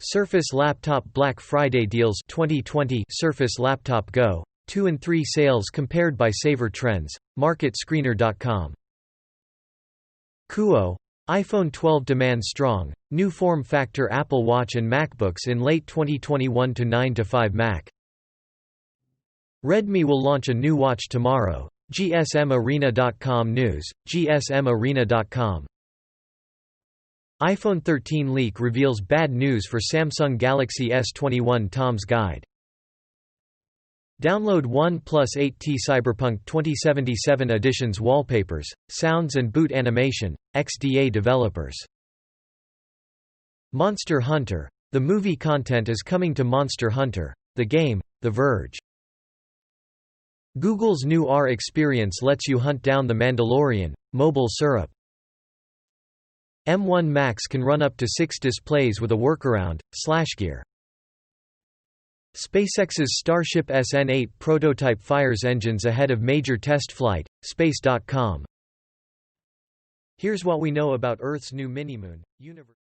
Surface Laptop Black Friday Deals 2020 Surface Laptop Go 2 and 3 sales compared by Saver Trends, MarketScreener.com. Kuo, iPhone 12 demand strong, new form factor Apple Watch and MacBooks in late 2021 to 9 to 5 Mac. Redmi will launch a new watch tomorrow, GSMArena.com News, GSMArena.com. iPhone 13 leak reveals bad news for Samsung Galaxy S21 Tom's Guide. Download OnePlus 8T Cyberpunk 2077 Edition's wallpapers, sounds and boot animation, XDA developers. Monster Hunter. The movie content is coming to Monster Hunter. The game, The Verge. Google's new R experience lets you hunt down the Mandalorian, mobile syrup. M1 Max can run up to 6 displays with a workaround, SlashGear. SpaceX's Starship SN8 prototype fires engines ahead of major test flight, Space.com. Here's what we know about Earth's new minimoon, universe.